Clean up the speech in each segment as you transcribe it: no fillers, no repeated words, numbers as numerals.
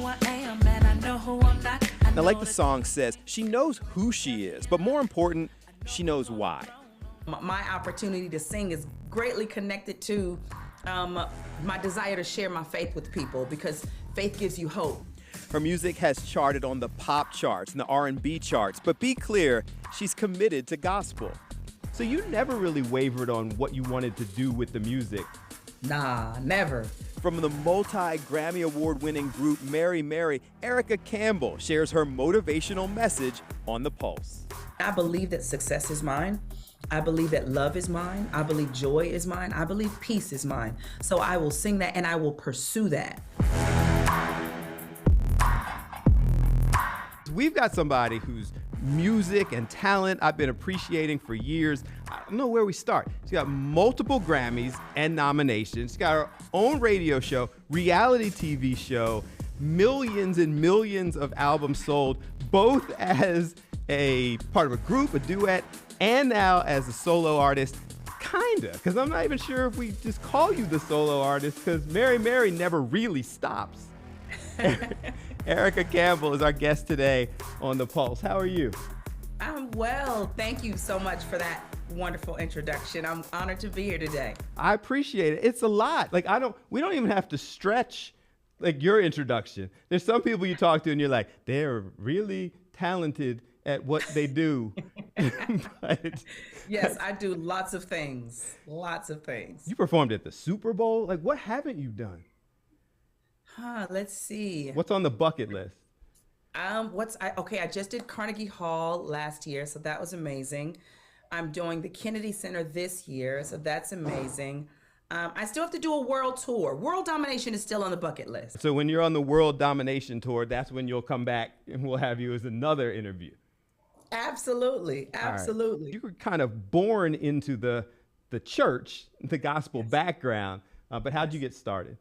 I am and I know who I'm not. Now, like the song says, she knows who she is, but more important, she knows why. My opportunity to sing is greatly connected to my desire to share my faith with people, because faith gives you hope. Her music has charted on the pop charts and the R&B charts, but be clear, she's committed to gospel. So you never really wavered on what you wanted to do with the music. Nah, never. From the multi-Grammy Award-winning group Mary Mary, Erica Campbell shares her motivational message on The Pulse. I believe that success is mine. I believe that love is mine. I believe joy is mine. I believe peace is mine. So I will sing that and I will pursue that. We've got somebody whose music and talent I've been appreciating for years. I don't know where we start. She's got multiple Grammys and nominations. She's got her own radio show, reality TV show, millions and millions of albums sold, both as a part of a group, a duet, and now as a solo artist. Kinda, because I'm not even sure if we just call you the solo artist, because Mary Mary never really stops. Erica Campbell is our guest today on The Pulse. How are you? I'm well. Thank you so much for that wonderful introduction. I'm honored to be here today. I appreciate it. It's a lot. Like we don't even have to stretch like your introduction. There's some people you talk to and you're like, they're really talented at what they do. But, yes, I do lots of things. Lots of things. You performed at the Super Bowl. Like, what haven't you done? Let's see. What's on the bucket list? I just did Carnegie Hall last year, so that was amazing. I'm doing the Kennedy Center this year, so that's amazing. I still have to do a world tour. World domination is still on the bucket list. So when you're on the world domination tour, that's when you'll come back and we'll have you as another interview. Absolutely, absolutely. Right. You were kind of born into the church, the gospel background, but how'd you get started?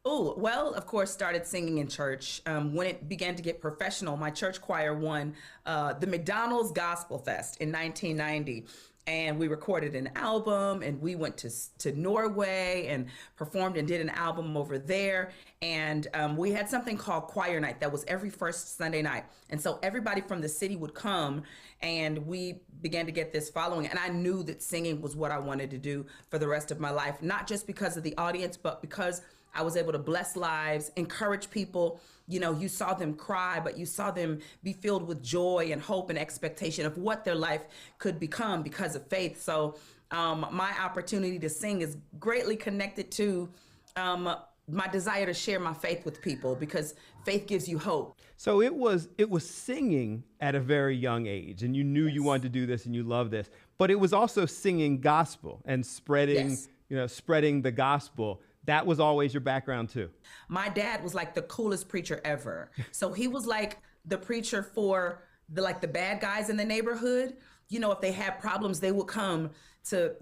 Oh, well, of course, started singing in church. When it began to get professional, my church choir won the McDonald's Gospel Fest in 1990. And we recorded an album, and we went to Norway and performed and did an album over there. And we had something called Choir Night that was every first Sunday night. And so everybody from the city would come, and we began to get this following. And I knew that singing was what I wanted to do for the rest of my life, not just because of the audience, but because I was able to bless lives, encourage people. You know, you saw them cry, but you saw them be filled with joy and hope and expectation of what their life could become because of faith. So my opportunity to sing is greatly connected to my desire to share my faith with people, because faith gives you hope. So it was singing at a very young age, and you knew you wanted to do this and you love this, but it was also singing gospel and spreading the gospel. That was always your background too. My dad was like the coolest preacher ever. So he was like the preacher for the bad guys in the neighborhood. You know, if they had problems, they would come to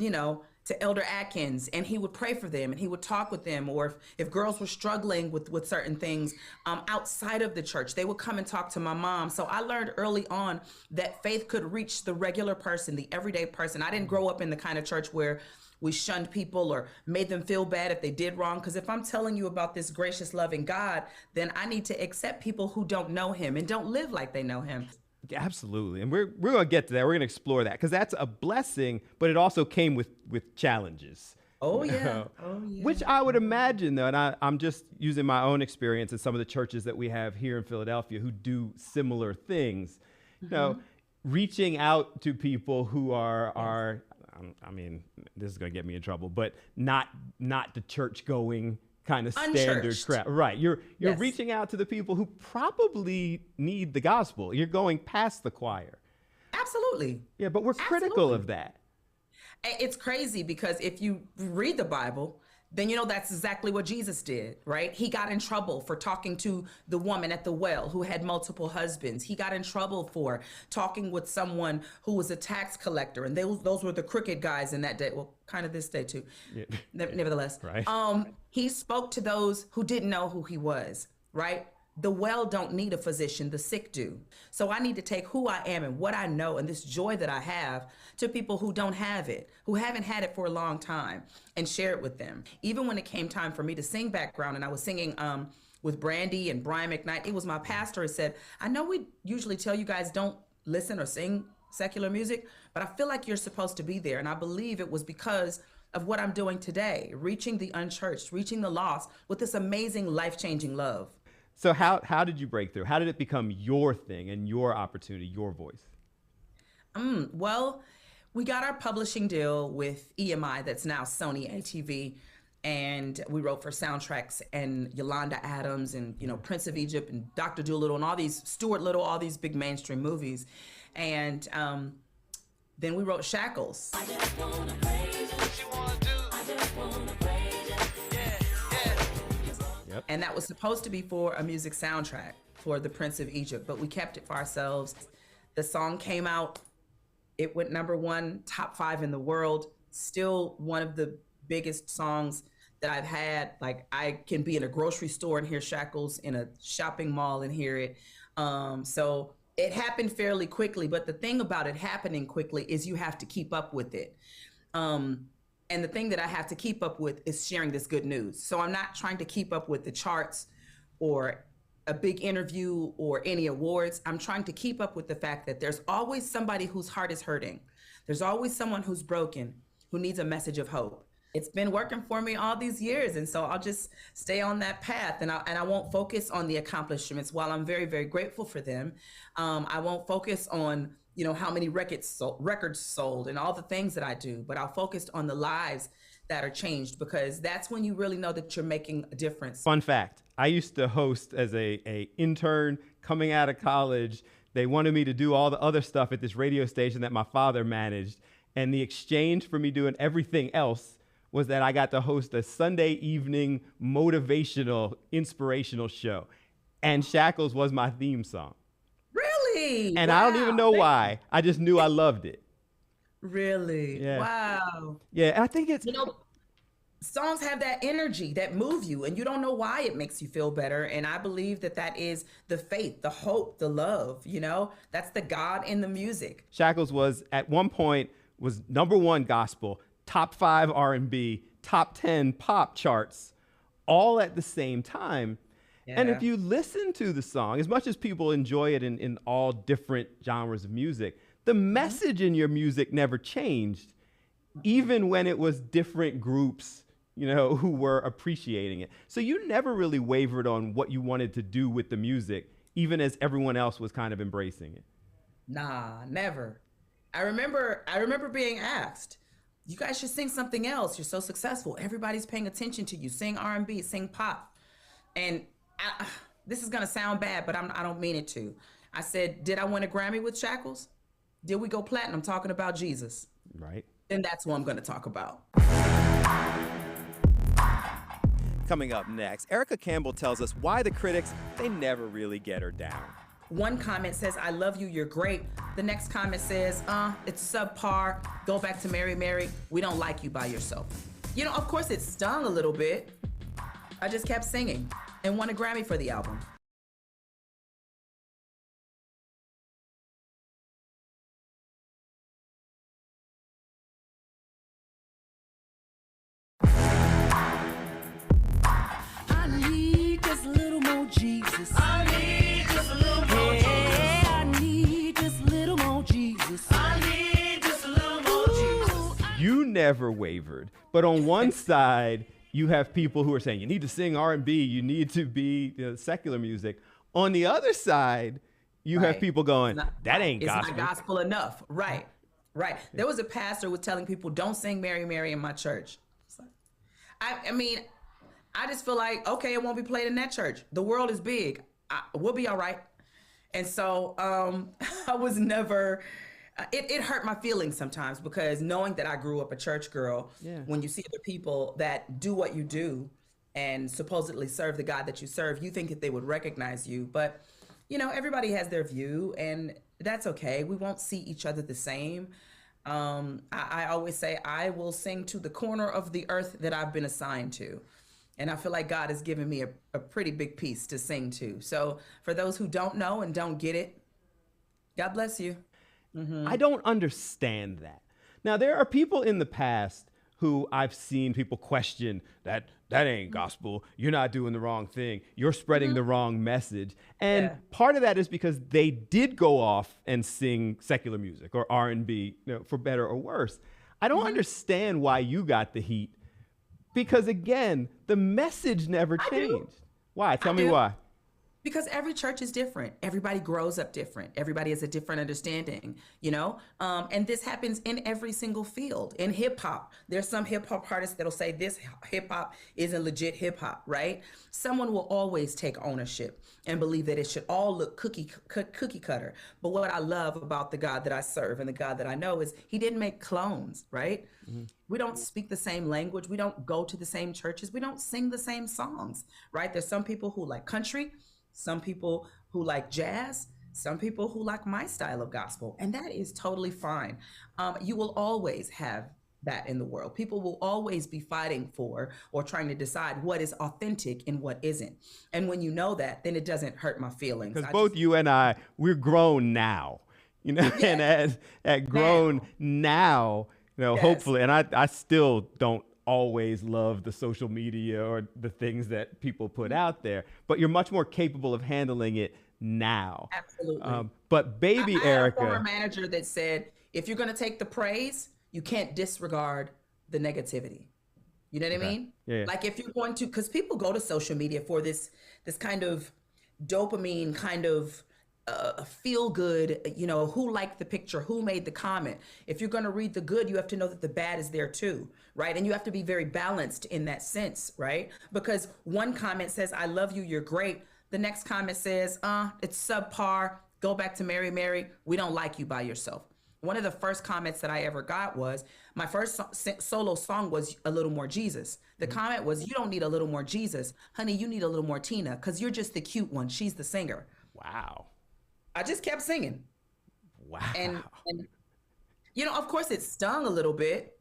Elder Atkins, and he would pray for them and he would talk with them. Or if girls were struggling with certain things outside of the church, they would come and talk to my mom. So I learned early on that faith could reach the regular person, the everyday person. I didn't grow up in the kind of church where we shunned people or made them feel bad if they did wrong. Because if I'm telling you about this gracious, loving God, then I need to accept people who don't know him and don't live like they know him. Absolutely. And we're going to get to that. We're going to explore that, because that's a blessing, but it also came with challenges. Oh, yeah. Oh, yeah. Which I would imagine, though, and I'm just using my own experience at some of the churches that we have here in Philadelphia who do similar things. Mm-hmm. You know, reaching out to people who are I mean, this is going to get me in trouble, but not the church-going kind of standard crowd. Right. You're reaching out to the people who probably need the gospel. You're going past the choir. Absolutely. Yeah, but we're critical of that. It's crazy, because if you read the Bible, then you know that's exactly what Jesus did, right? He got in trouble for talking to the woman at the well who had multiple husbands. He got in trouble for talking with someone who was a tax collector, and those were the crooked guys in that day. Well, kind of this day too. Yeah. Nevertheless, right. He spoke to those who didn't know who he was, right? The well don't need a physician, the sick do. So I need to take who I am and what I know and this joy that I have to people who don't have it, who haven't had it for a long time, and share it with them. Even when it came time for me to sing background, and I was singing with Brandy and Brian McKnight. It was my pastor who said, I know we usually tell you guys don't listen or sing secular music, but I feel like you're supposed to be there. And I believe it was because of what I'm doing today, reaching the unchurched, reaching the lost with this amazing life-changing love. So how did you break through? How did it become your thing and your opportunity, your voice? Well, we got our publishing deal with EMI, that's now Sony ATV, and we wrote for soundtracks and Yolanda Adams and, you know, Prince of Egypt and Dr. Dolittle and all these, Stuart Little, all these big mainstream movies. And then we wrote Shackles. I just wanna praise you. What you wanna do? I just wanna praise you. Yeah. Yep. And that was supposed to be for a music soundtrack for the Prince of Egypt, but we kept it for ourselves. The song came out. It went #1, top 5 in the world. Still one of the biggest songs that I've had. Like, I can be in a grocery store and hear Shackles, in a shopping mall and hear it. So it happened fairly quickly, but the thing about it happening quickly is you have to keep up with it. And the thing that I have to keep up with is sharing this good news. So I'm not trying to keep up with the charts or a big interview or any awards. I'm trying to keep up with the fact that there's always somebody whose heart is hurting. There's always someone who's broken, who needs a message of hope. It's been working for me all these years, and so I'll just stay on that path, and I won't focus on the accomplishments. While I'm very, very grateful for them, I won't focus on, you know, how many records sold and all the things that I do, but I'll focus on the lives that are changed, because that's when you really know that you're making a difference. Fun fact, I used to host as a intern coming out of college. They wanted me to do all the other stuff at this radio station that my father managed. And the exchange for me doing everything else was that I got to host a Sunday evening motivational, inspirational show. And Shackles was my theme song. Really? And wow. I don't even know why. I just knew I loved it. Really? Yeah. Wow. Yeah, and I think it's... You know, songs have that energy that move you, and you don't know why it makes you feel better. And I believe that that is the faith, the hope, the love, you know? That's the God in the music. Shackles was, at one point, was #1 gospel, top 5 R&B, top 10 pop charts, all at the same time. Yeah. And if you listen to the song, as much as people enjoy it in all different genres of music, the message in your music never changed, even when it was different groups, you know, who were appreciating it. So you never really wavered on what you wanted to do with the music, even as everyone else was kind of embracing it. Nah, never. I remember being asked, you guys should sing something else. You're so successful. Everybody's paying attention to you. Sing R&B, sing pop. And this is going to sound bad, but I don't mean it to. I said, did I win a Grammy with Shackles? Did we go platinum talking about Jesus? Right. Then that's what I'm going to talk about. Coming up next, Erica Campbell tells us why the critics, they never really get her down. One comment says, I love you, you're great. The next comment says, it's subpar. Go back to Mary Mary. We don't like you by yourself. You know, of course it stung a little bit. I just kept singing and won a Grammy for the album. I need just a little more Jesus. I need just a little more Jesus. I need just a little more Jesus. I need just a little more Jesus. You never wavered, but on one side, you have people who are saying you need to sing R&B, you need to be secular music. On the other side, you have people going, that ain't gospel. It's not gospel enough. Right. There was a pastor who was telling people, don't sing Mary Mary in my church. I mean, I just feel like, okay, it won't be played in that church. The world is big. We'll be all right. And so I was never... It hurt my feelings sometimes, because knowing that I grew up a church girl, when you see other people that do what you do and supposedly serve the God that you serve, you think that they would recognize you. But, you know, everybody has their view, and that's okay. We won't see each other the same. I always say I will sing to the corner of the earth that I've been assigned to. And I feel like God has given me a pretty big piece to sing to. So for those who don't know and don't get it, God bless you. I don't understand that. Now, there are people in the past who I've seen people question that ain't gospel. You're not doing the wrong thing. You're spreading the wrong message. And part of that is because they did go off and sing secular music or R&B, for better or worse. I don't understand why you got the heat, because again, the message never changed. Why? Tell me why. Because every church is different. Everybody grows up different. Everybody has a different understanding, and this happens in every single field. In hip hop, there's some hip hop artists that'll say this hip hop isn't legit hip hop, right? Someone will always take ownership and believe that it should all look cookie cutter. But what I love about the God that I serve and the God that I know is he didn't make clones, right? We don't speak the same language. We don't go to the same churches. We don't sing the same songs, right? There's some people who like country, some people who like jazz, some people who like my style of gospel, and that is totally fine. You will always have that in the world. People will always be fighting for or trying to decide what is authentic and what isn't. And when you know that, then it doesn't hurt my feelings. Because both you and I, we're grown now, and at grown now, hopefully, and I still don't always love the social media or the things that people put out there, but you're much more capable of handling it now. Absolutely. But baby I Erica, had a former manager that said, if you're going to take the praise, you can't disregard the negativity. You know what I mean? Yeah. Like if you're going to, because people go to social media for this kind of dopamine kind of feel good, who liked the picture, who made the comment. If you're going to read the good, you have to know that the bad is there too, right? And you have to be very balanced in that sense, right? Because one comment says, I love you, you're great. The next comment says, it's subpar, go back to Mary, Mary, we don't like you by yourself. One of the first comments that I ever got was, my first solo song was A Little More Jesus. The comment was, you don't need a little more Jesus. Honey, you need a little more Tina, because you're just the cute one. She's the singer. Wow. I just kept singing. Wow. And of course it stung a little bit.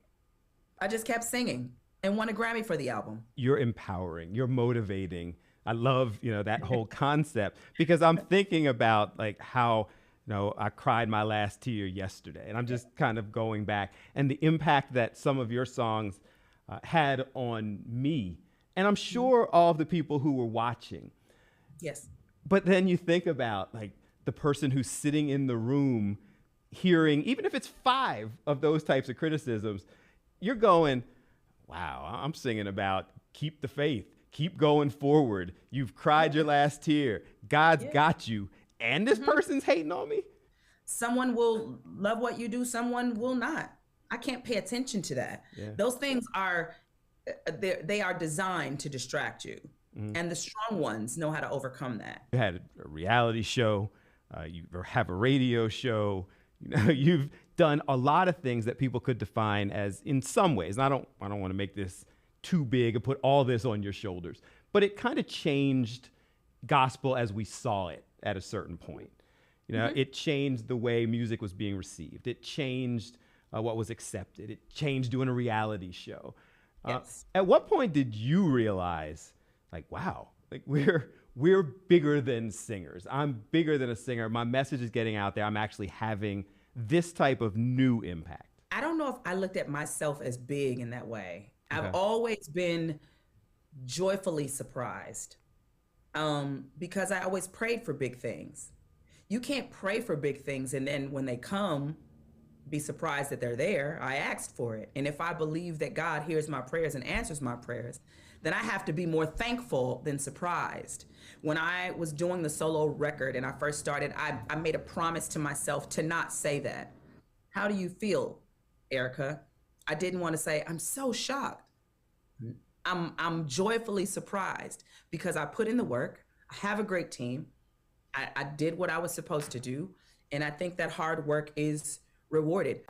I just kept singing and won a Grammy for the album. You're empowering, you're motivating. I love, that whole concept, because I'm thinking about like how, I cried my last tear yesterday, and I'm just kind of going back and the impact that some of your songs had on me. And I'm sure all of the people who were watching. Yes. But then you think about like the person who's sitting in the room hearing, even if it's 5 of those types of criticisms, you're going, wow, I'm singing about keep the faith, keep going forward. You've cried your last tear. God's got you. And this person's hating on me. Someone will love what you do. Someone will not. I can't pay attention to that. Yeah. Those things they are designed to distract you. And the strong ones know how to overcome that. You had a reality show. You have a radio show. You've done a lot of things that people could define as, in some ways, and I don't want to make this too big and put all this on your shoulders, but it kind of changed gospel as we saw it at a certain point. It changed the way music was being received. It changed what was accepted. It changed doing a reality show. Yes. At what point did you realize, like, wow, like we're bigger than singers. I'm bigger than a singer. My message is getting out there. I'm actually having this type of new impact. I don't know if I looked at myself as big in that way. Okay. I've always been joyfully surprised because I always prayed for big things. You can't pray for big things and then when they come, be surprised that they're there. I asked for it. And if I believe that God hears my prayers and answers my prayers, then I have to be more thankful than surprised. When I was doing the solo record and I first started, I made a promise to myself to not say that. How do you feel, Erica? I didn't want to say, I'm so shocked. I'm joyfully surprised because I put in the work. I have a great team. I did what I was supposed to do. And I think that hard work is rewarded.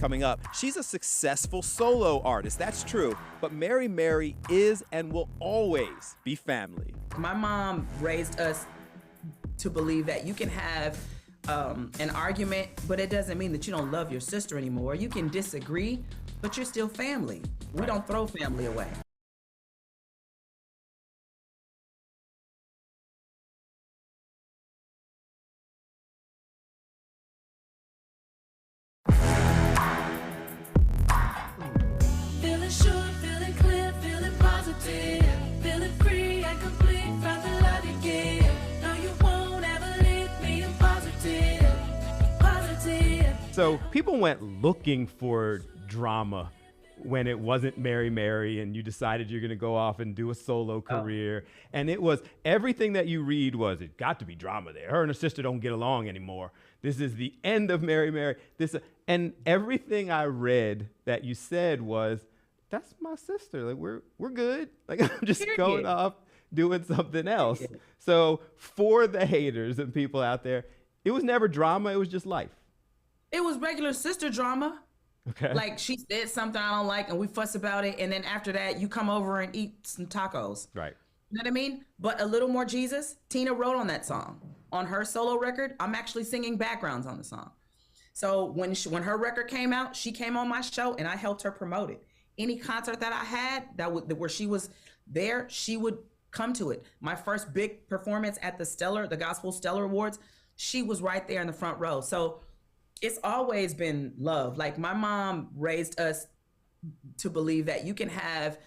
Coming up, she's a successful solo artist, that's true, but Mary Mary is and will always be family. My mom raised us to believe that you can have an argument, but it doesn't mean that you don't love your sister anymore. You can disagree, but you're still family. We don't throw family away. feeling sure, feeling clear, feeling positive, feeling free and complete from the love you give. No, you won't ever leave me in positive, positive. So people went looking for drama when it wasn't Mary Mary and you decided you're going to go off and do a solo career. And it was everything that you read was, it got to be drama there. Her and her sister don't get along anymore. This is the end of Mary Mary. And everything I read that you said was, that's my sister. Like we're good. Like I'm just going off doing something else. So for the haters and people out there, it was never drama. It was just life. It was regular sister drama. Okay. Like she said something I don't like and we fuss about it. And then after that, you come over and eat some tacos. Right. You know what I mean? But A Little More Jesus, Tina wrote on that song. On her solo record, I'm actually singing backgrounds on the song. So when her record came out, she came on my show and I helped her promote it. Any concert that I had where she was there, she would come to it. My first big performance at the Gospel Stellar Awards, she was right there in the front row. So it's always been love. Like my mom raised us to believe that you can have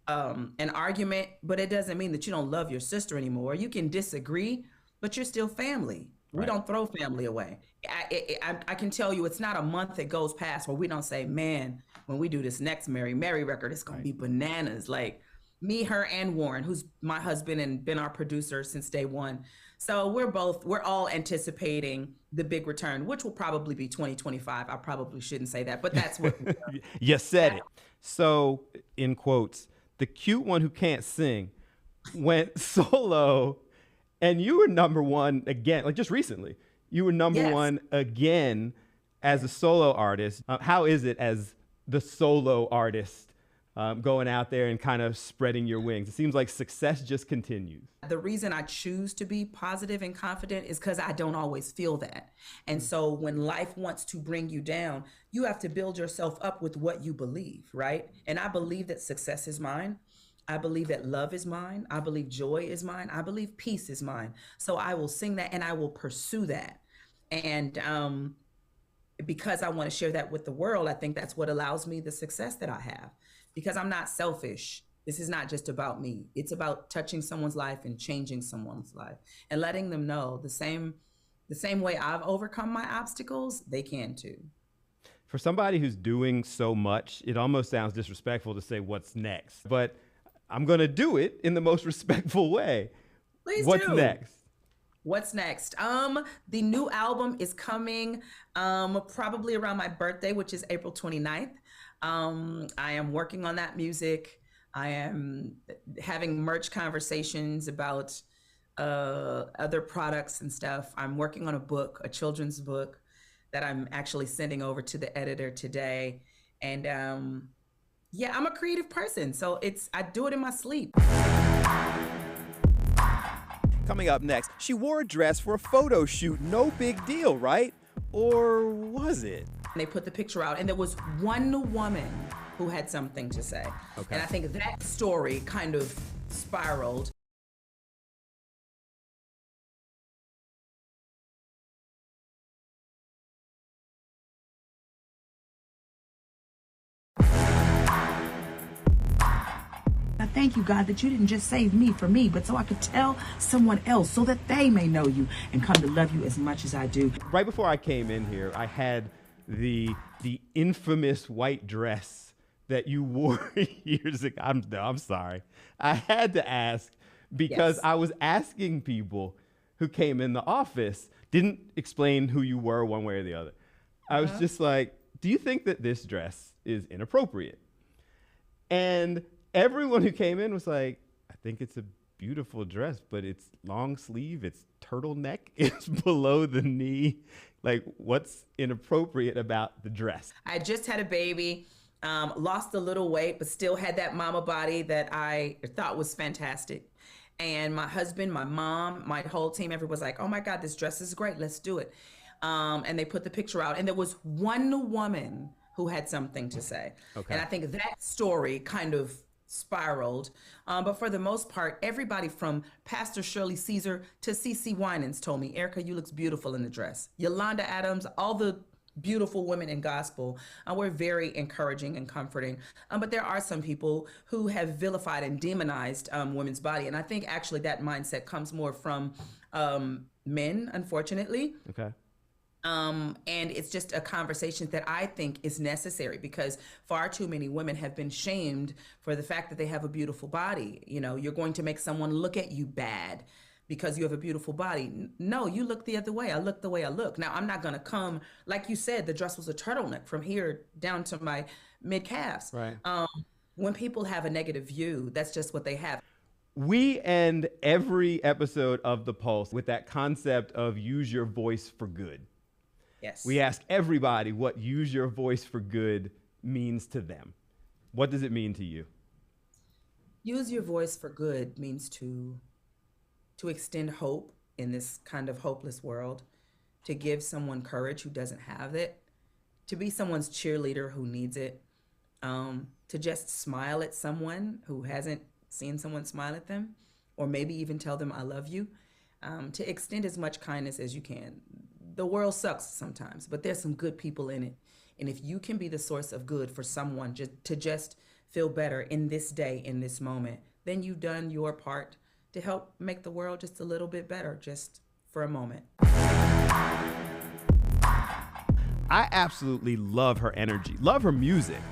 an argument, but it doesn't mean that you don't love your sister anymore. You can disagree, but you're still family. We don't throw family away. I can tell you it's not a month that goes past where we don't say, man, when we do this next Mary Mary record, it's going to be bananas. Like me, her, and Warren, who's my husband and been our producer since day one. So we're all anticipating the big return, which will probably be 2025. I probably shouldn't say that, but that's what you said it. So in quotes, the cute one who can't sing went solo and you were number one again, like just recently. You were number one again as a solo artist. How is it as the solo artist going out there and kind of spreading your wings? It seems like success just continues. The reason I choose to be positive and confident is because I don't always feel that. And so when life wants to bring you down, you have to build yourself up with what you believe, right? And I believe that success is mine. I believe that love is mine. I believe joy is mine. I believe peace is mine. So I will sing that and I will pursue that. And because I want to share that with the world, I think that's what allows me the success that I have. Because I'm not selfish. This is not just about me. It's about touching someone's life and changing someone's life and letting them know the same way I've overcome my obstacles, they can too. For somebody who's doing so much, it almost sounds disrespectful to say what's next, but I'm going to do it in the most respectful way. Please What's do. next? What's next? The new album is coming probably around my birthday, which is April 29th. I am working on that music. I am having merch conversations about other products and stuff. I'm working on a book, a children's book that I'm actually sending over to the editor today. And yeah, I'm a creative person, so I do it in my sleep. Coming up next, she wore a dress for a photo shoot. No big deal, right? Or was it? They put the picture out, and there was one woman who had something to say. Okay. And I think that story kind of spiraled. I thank you, God, that you didn't just save me for me, but so I could tell someone else so that they may know you and come to love you as much as I do. Right before I came in here, I had the infamous white dress that you wore years ago. I'm sorry. I had to ask because I was asking people who came in the office, didn't explain who you were one way or the other. I was just like, do you think that this dress is inappropriate? And everyone who came in was like, I think it's a beautiful dress, but it's long sleeve, it's turtleneck, it's below the knee. Like, what's inappropriate about the dress? I just had a baby, lost a little weight, but still had that mama body that I thought was fantastic. And my husband, my mom, my whole team, everyone's like, oh my God, this dress is great, let's do it. And they put the picture out, and there was one woman who had something to say. Okay. And I think that story kind of spiraled. But for the most part, everybody from Pastor Shirley Caesar to CeCe Winans told me, Erica, you look beautiful in the dress. Yolanda Adams, all the beautiful women in gospel. We're very encouraging and comforting. But there are some people who have vilified and demonized women's body. And I think actually that mindset comes more from men, unfortunately. Okay. And it's just a conversation that I think is necessary because far too many women have been shamed for the fact that they have a beautiful body. You know, you're going to make someone look at you bad because you have a beautiful body. No, you look the other way. I look the way I look. Now, I'm not going to come, like you said, the dress was a turtleneck from here down to my mid-calves. Right. When people have a negative view, that's just what they have. We end every episode of The Pulse with that concept of use your voice for good. Yes. We ask everybody what use your voice for good means to them. What does it mean to you? Use your voice for good means to extend hope in this kind of hopeless world, to give someone courage who doesn't have it, to be someone's cheerleader who needs it, to just smile at someone who hasn't seen someone smile at them, or maybe even tell them I love you, to extend as much kindness as you can. The world sucks sometimes, but there's some good people in it. And if you can be the source of good for someone to just feel better in this day, in this moment, then you've done your part to help make the world just a little bit better, just for a moment. I absolutely love her energy, love her music,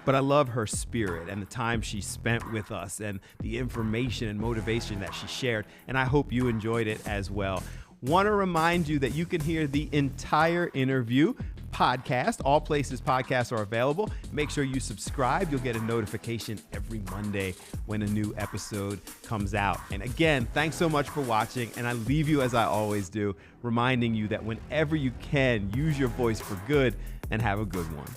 but I love her spirit and the time she spent with us and the information and motivation that she shared. And I hope you enjoyed it as well. Want to remind you that you can hear the entire interview podcast. All places podcasts are available. Make sure you subscribe. You'll get a notification every Monday when a new episode comes out. And again, thanks so much for watching. And I leave you as I always do, reminding you that whenever you can, use your voice for good and have a good one.